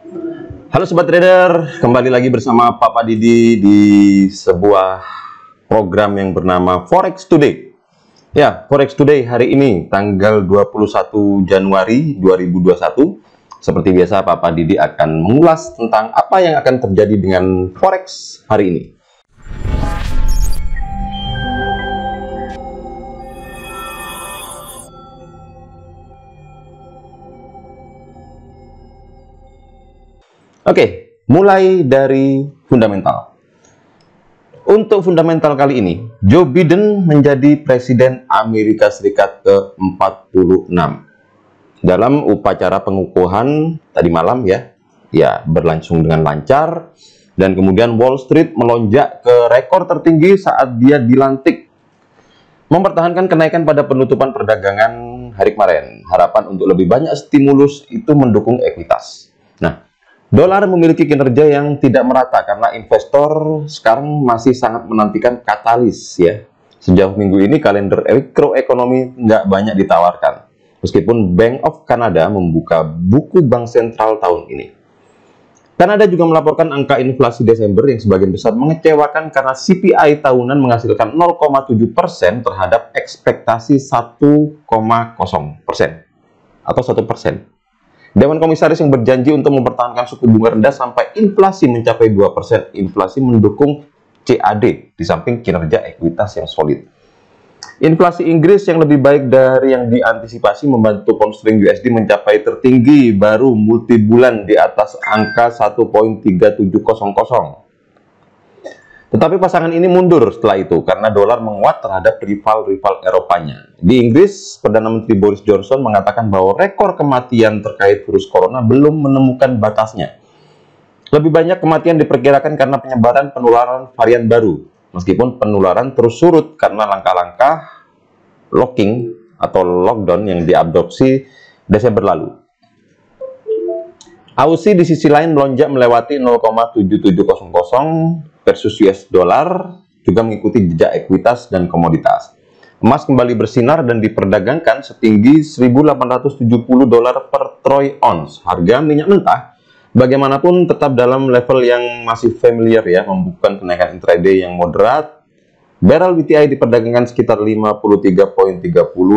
Halo Sobat Trader, kembali lagi bersama Papa Didi di sebuah program yang bernama Forex Today. Ya, Forex Today hari ini tanggal 21 Januari 2021. Seperti biasa Papa Didi akan mengulas tentang apa yang akan terjadi dengan Forex hari ini. Oke, mulai dari fundamental. Untuk fundamental kali ini, Joe Biden menjadi Presiden Amerika Serikat ke-46. Dalam upacara pengukuhan tadi malam ya berlangsung dengan lancar, dan kemudian Wall Street melonjak ke rekor tertinggi saat dia dilantik, mempertahankan kenaikan pada penutupan perdagangan hari kemarin. Harapan untuk lebih banyak stimulus itu mendukung ekuitas. Nah, dolar memiliki kinerja yang tidak merata karena investor sekarang masih sangat menantikan katalis ya. Sejauh minggu ini kalender makroekonomi nggak banyak ditawarkan. Meskipun Bank of Canada membuka buku bank sentral tahun ini. Kanada juga melaporkan angka inflasi Desember yang sebagian besar mengecewakan karena CPI tahunan menghasilkan 0,7% terhadap ekspektasi 1,0% atau 1%. Dewan Komisaris yang berjanji untuk mempertahankan suku bunga rendah sampai inflasi mencapai 2%. Inflasi mendukung CAD di samping kinerja ekuitas yang solid. Inflasi Inggris yang lebih baik dari yang diantisipasi membantu pound sterling USD mencapai tertinggi baru multi bulan di atas angka 1.3700. Tetapi pasangan ini mundur setelah itu karena dolar menguat terhadap rival-rival Eropanya. Di Inggris, Perdana Menteri Boris Johnson mengatakan bahwa rekor kematian terkait virus corona belum menemukan batasnya. Lebih banyak kematian diperkirakan karena penyebaran penularan varian baru, meskipun penularan terus surut karena langkah-langkah locking atau lockdown yang diadopsi Desember lalu. Aussie di sisi lain melonjak melewati 0,7700 versus US dollar, juga mengikuti jejak ekuitas dan komoditas. Emas kembali bersinar dan diperdagangkan setinggi 1.870 dolar per troy ounce. Harga minyak mentah bagaimanapun tetap dalam level yang masih familiar ya, membukukan kenaikan intraday yang moderat. Barrel WTI diperdagangkan sekitar 53.30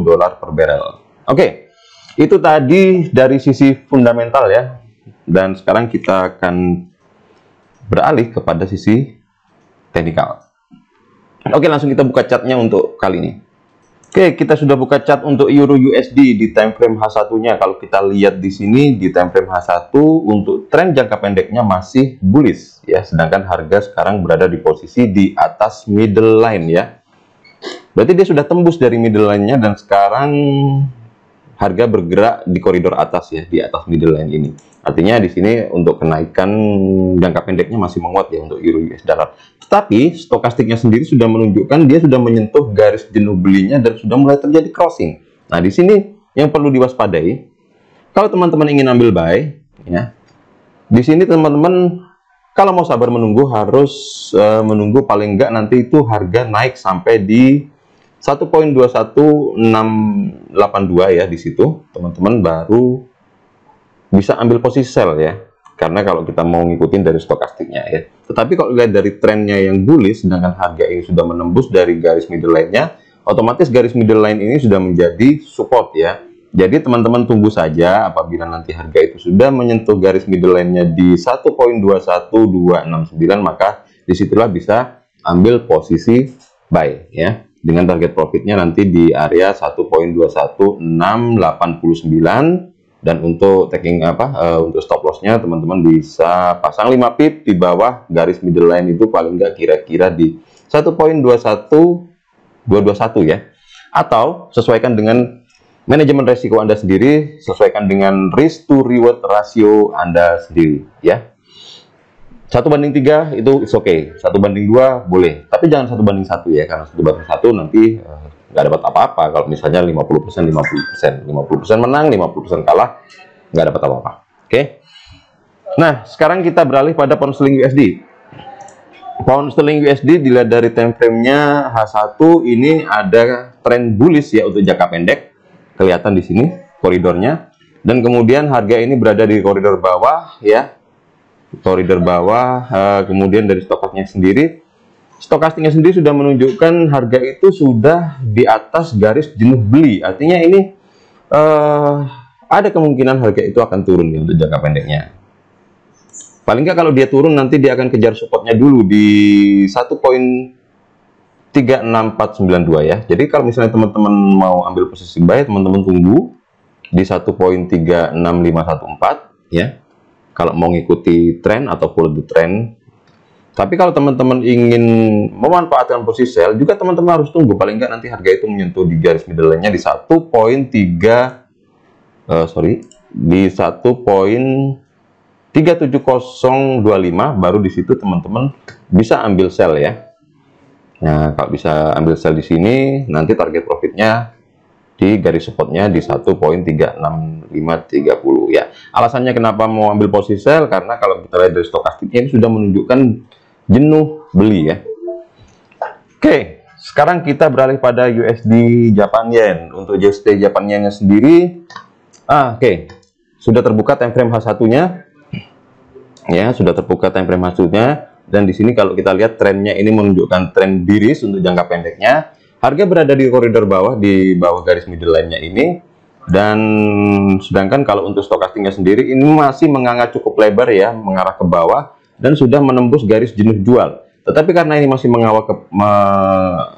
dolar per barrel. Oke, itu tadi dari sisi fundamental ya. Dan sekarang kita akan beralih kepada sisi teknikal. Oke, langsung kita buka chartnya untuk kali ini. Oke, kita sudah buka chart untuk Euro USD di time frame H1-nya. Kalau kita lihat di sini di time frame H1 untuk tren jangka pendeknya masih bullish ya, sedangkan harga sekarang berada di posisi di atas middle line ya. Berarti dia sudah tembus dari middle line-nya dan sekarang harga bergerak di koridor atas ya, di atas middle line ini. Artinya di sini untuk kenaikan jangka pendeknya masih menguat ya untuk Euro US dollar. Tetapi stokastiknya sendiri sudah menunjukkan dia sudah menyentuh garis jenuh belinya dan sudah mulai terjadi crossing. Nah, di sini yang perlu diwaspadai, kalau teman-teman ingin ambil buy ya, di sini teman-teman kalau mau sabar menunggu harus menunggu paling enggak nanti itu harga naik sampai di 1.21682 ya, di situ teman-teman baru bisa ambil posisi sell ya, karena kalau kita mau ngikutin dari stokastiknya ya. Tetapi kalau lihat dari trennya yang bullish, sedangkan harga ini sudah menembus dari garis middle line-nya, otomatis garis middle line ini sudah menjadi support ya. Jadi teman-teman tunggu saja apabila nanti harga itu sudah menyentuh garis middle line-nya di 1.21269, maka disitulah bisa ambil posisi buy ya, dengan target profitnya nanti di area 1.21689. Dan untuk taking untuk stop loss-nya teman-teman bisa pasang 5 pip di bawah garis middle line itu paling nggak kira-kira di 1.21221 ya. Atau sesuaikan dengan manajemen resiko Anda sendiri, sesuaikan dengan risk to reward rasio Anda sendiri ya. 1:3 itu is okay, 1:2 boleh, tapi jangan 1:1 ya, karena 1:1 nanti nggak dapat apa-apa. Kalau misalnya 50% menang, 50% kalah, nggak dapat apa-apa. Oke. Nah, sekarang kita beralih pada pound sterling USD. Pound sterling USD dilihat dari time frame-nya H1 ini ada tren bullish ya untuk jangka pendek. Kelihatan di sini koridornya. Dan kemudian harga ini berada di koridor bawah ya, koridor bawah. Kemudian dari stokastiknya sendiri sudah menunjukkan harga itu sudah di atas garis jenuh beli. Artinya ini ada kemungkinan harga itu akan turun ya untuk jangka pendeknya. Paling nggak kalau dia turun nanti dia akan kejar supportnya dulu di 1.36492 ya. Jadi kalau misalnya teman-teman mau ambil posisi buy, teman-teman tunggu di 1.36514 ya. Kalau mau ngikuti tren atau follow the trend. Tapi kalau teman-teman ingin memanfaatkan posisi sell, juga teman-teman harus tunggu paling nggak nanti harga itu menyentuh di garis middle line-nya di 1.37025, baru di situ teman-teman bisa ambil sell ya. Nah, kalau bisa ambil sell di sini, nanti target profitnya di garis supportnya di 1.36530 ya. Alasannya kenapa mau ambil posisi sell, karena kalau kita lihat dari stokastiknya ini sudah menunjukkan jenuh beli ya. Oke, sekarang kita beralih pada USD Japan Yen. Untuk USD Japan Yen-nya sendiri, oke, sudah terbuka time frame H1-nya ya, sudah terbuka time frame H1-nya. Dan di sini kalau kita lihat trennya ini menunjukkan tren bearish untuk jangka pendeknya. Harga berada di koridor bawah, di bawah garis middle line-nya ini. Dan sedangkan kalau untuk stokastiknya sendiri ini masih menganga cukup lebar ya, mengarah ke bawah dan sudah menembus garis jenuh jual. Tetapi karena ini masih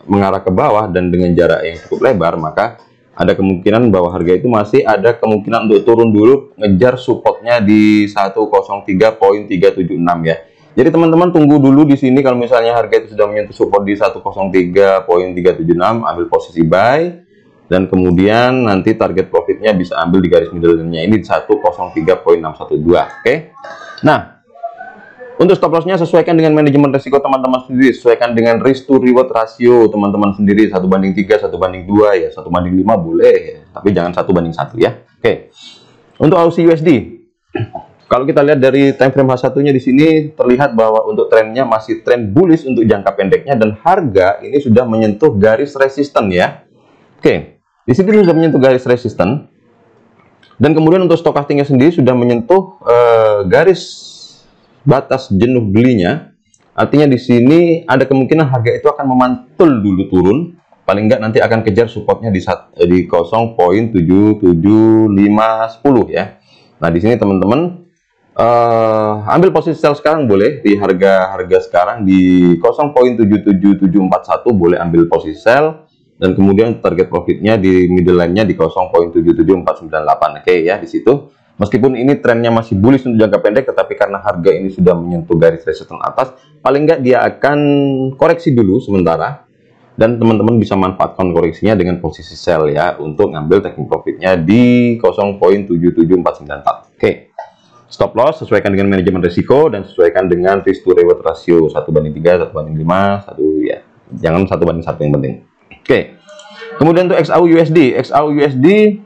mengarah ke bawah dan dengan jarak yang cukup lebar, maka ada kemungkinan bahwa harga itu masih ada kemungkinan untuk turun dulu, ngejar supportnya di 103.376 ya. Jadi teman-teman tunggu dulu di sini kalau misalnya harga itu sudah menyentuh support di 103.376, ambil posisi buy, dan kemudian nanti target profitnya bisa ambil di garis middle line-nya ini di 103.612. Oke. Nah, untuk stop loss-nya sesuaikan dengan manajemen risiko teman-teman sendiri, sesuaikan dengan risk to reward ratio teman-teman sendiri, 1:3, 1:2 ya, 1:5 boleh ya, tapi jangan 1:1 ya. Oke. Untuk Aussie USD, kalau kita lihat dari time frame H1-nya di sini terlihat bahwa untuk trennya masih tren bullish untuk jangka pendeknya dan harga ini sudah menyentuh garis resisten ya. Oke, di sini sudah menyentuh garis resisten dan kemudian untuk stokastiknya sendiri sudah menyentuh garis batas jenuh belinya. Artinya di sini ada kemungkinan harga itu akan memantul dulu turun, paling nggak nanti akan kejar supportnya di 0.77510 ya. Nah di sini teman-teman ambil posisi sell sekarang boleh di harga sekarang di 0.77741 boleh ambil posisi sell, dan kemudian target profitnya di middle line-nya di 0.77498. Oke ya, di situ meskipun ini trennya masih bullish untuk jangka pendek, tetapi karena harga ini sudah menyentuh garis resisten atas, paling nggak dia akan koreksi dulu sementara, dan teman-teman bisa manfaatkan koreksinya dengan posisi sell ya untuk ngambil taking profitnya di 0.77494. Oke. Stop loss sesuaikan dengan manajemen risiko dan sesuaikan dengan risk to reward ratio 1:3, 1:5, 1 ya. Jangan 1:1 yang penting. Oke. Kemudian untuk XAU USD,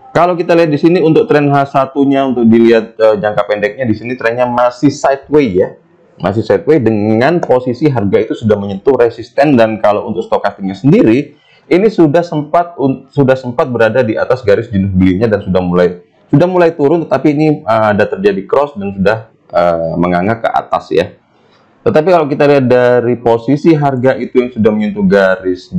kalau kita lihat di sini untuk tren H1-nya untuk dilihat jangka pendeknya di sini trennya masih sideways ya. Masih sideways dengan posisi harga itu sudah menyentuh resisten, dan kalau untuk stokastiknya sendiri ini sudah sempat berada di atas garis jenuh belinya dan sudah mulai turun, tetapi ini ada terjadi cross dan sudah menganga ke atas ya. Tetapi kalau kita lihat dari posisi harga itu yang sudah menyentuh garis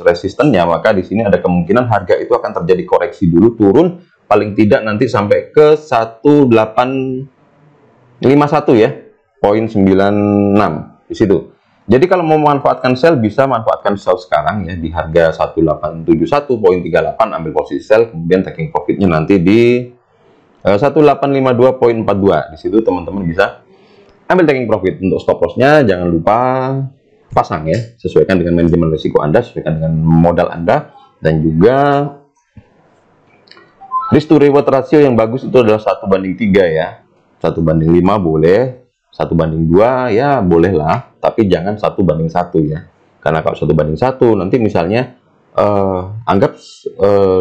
resistennya, maka di sini ada kemungkinan harga itu akan terjadi koreksi dulu, turun paling tidak nanti sampai ke 1851 ya, 0.96 di situ. Jadi kalau mau memanfaatkan sell, bisa manfaatkan sell sekarang ya di harga 1871.38, ambil posisi sell, kemudian taking profitnya nanti di 1852.42. Di situ teman-teman bisa ambil taking profit. Untuk stop loss-nya jangan lupa pasang ya, sesuaikan dengan manajemen risiko Anda, sesuaikan dengan modal Anda, dan juga risk to reward ratio yang bagus itu adalah 1:3 ya. 1:5 boleh, 1:2 ya boleh lah, tapi jangan 1:1 ya. Karena kalau 1:1 nanti misalnya anggap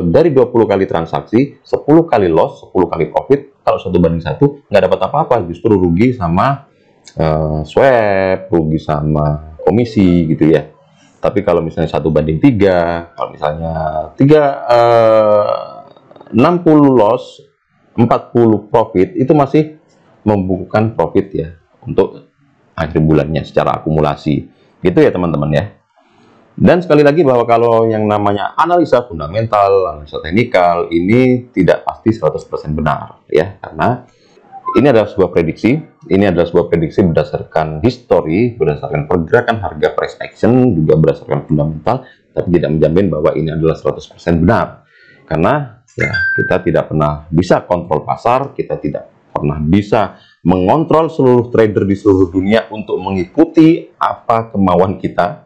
dari 20 kali transaksi 10 kali loss, 10 kali profit. Kalau 1:1 nggak dapat apa-apa, justru rugi sama swap, rugi sama komisi gitu ya. Tapi kalau misalnya 1:3, kalau misalnya 60 loss, 40 profit, itu masih membukukan profit ya untuk akhir bulannya secara akumulasi. Gitu ya teman-teman ya. Dan sekali lagi bahwa kalau yang namanya analisa fundamental, analisa teknikal, ini tidak pasti 100% benar ya, karena ini adalah sebuah prediksi. Ini adalah sebuah prediksi berdasarkan history, berdasarkan pergerakan harga price action, juga berdasarkan fundamental, tapi tidak menjamin bahwa ini adalah 100% benar. Karena ya, kita tidak pernah bisa kontrol pasar, kita tidak pernah bisa mengontrol seluruh trader di seluruh dunia untuk mengikuti apa kemauan kita,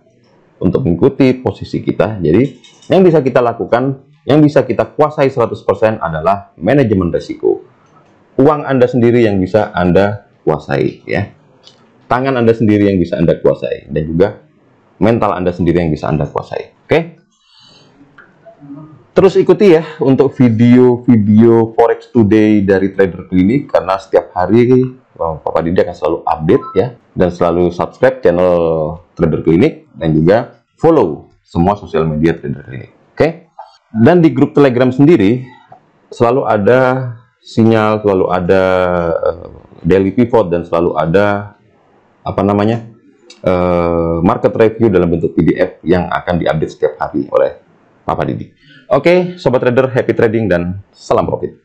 untuk mengikuti posisi kita. Jadi, yang bisa kita lakukan, yang bisa kita kuasai 100% adalah manajemen risiko. Uang Anda sendiri yang bisa Anda kuasai ya. Tangan Anda sendiri yang bisa Anda kuasai, dan juga mental Anda sendiri yang bisa Anda kuasai. Oke? Terus ikuti ya untuk video-video Forex Today dari Trader Clinic, karena setiap hari Papa Didi akan selalu update ya, dan selalu subscribe channel Trader Clinic dan juga follow semua sosial media Trader Clinic. Oke? Dan di grup Telegram sendiri selalu ada sinyal, selalu ada daily pivot, dan selalu ada market review dalam bentuk PDF yang akan diupdate setiap hari oleh Papa Didi. Oke, sobat trader, happy trading dan salam profit.